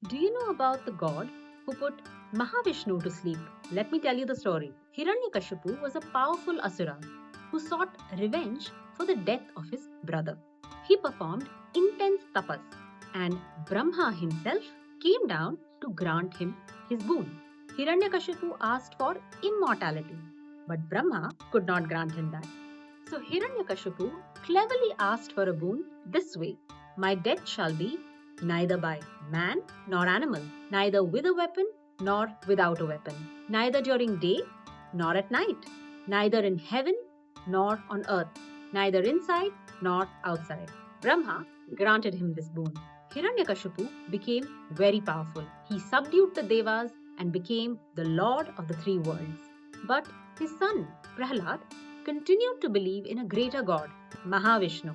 Do you know about the god who put Mahavishnu to sleep? Let me tell you the story. Hiranyakashipu was a powerful asura who sought revenge for the death of his brother. He performed intense tapas and Brahma himself came down to grant him his boon. Hiranyakashipu asked for immortality, but Brahma could not grant him that. So Hiranyakashipu cleverly asked for a boon this way: my death shall be neither by man nor animal, neither with a weapon nor without a weapon, neither during day nor at night, neither in heaven nor on earth, neither inside nor outside. Brahma granted him this boon. Hiranyakashipu became very powerful. He subdued the Devas and became the lord of the three worlds. But his son, Prahlad, continued to believe in a greater god, Mahavishnu.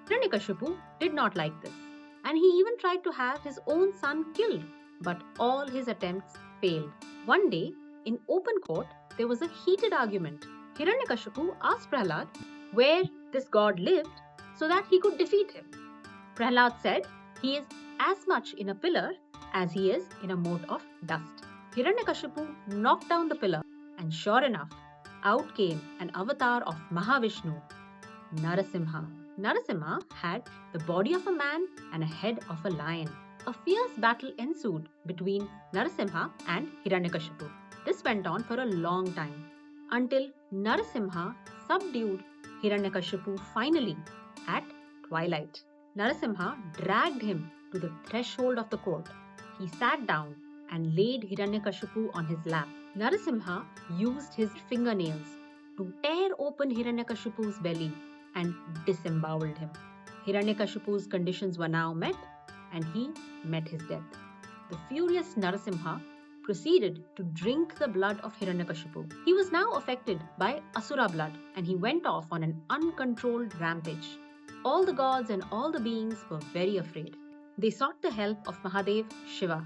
Hiranyakashipu did not like this, and he even tried to have his own son killed, but all his attempts failed. One day, in open court, there was a heated argument. Hiranyakashipu asked Prahlad where this god lived so that he could defeat him. Prahlad said he is as much in a pillar as he is in a mote of dust. Hiranyakashipu knocked down the pillar, and sure enough, out came an avatar of Mahavishnu, Narasimha. Narasimha had the body of a man and a head of a lion. A fierce battle ensued between Narasimha and Hiranyakashipu. This went on for a long time until Narasimha subdued Hiranyakashipu finally at twilight. Narasimha dragged him to the threshold of the court. He sat down and laid Hiranyakashipu on his lap. Narasimha used his fingernails to tear open Hiranyakashipu's belly and disemboweled him. Hiranyakashipu's conditions were now met and he met his death. The furious Narasimha proceeded to drink the blood of Hiranyakashipu. He was now affected by Asura blood and he went off on an uncontrolled rampage. All the gods and all the beings were very afraid. They sought the help of Mahadev Shiva.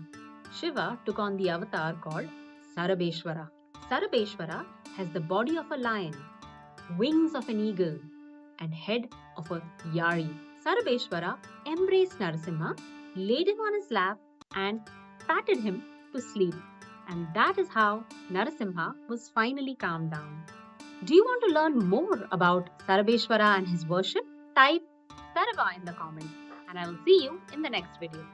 Shiva took on the avatar called Sarabeshwara. Sarabeshwara has the body of a lion, wings of an eagle, and head of a yari. Sarabeshwara embraced Narasimha, laid him on his lap, and patted him to sleep. And that is how Narasimha was finally calmed down. Do you want to learn more about Sarabeshwara and his worship? Type Sarava in the comments, and I will see you in the next video.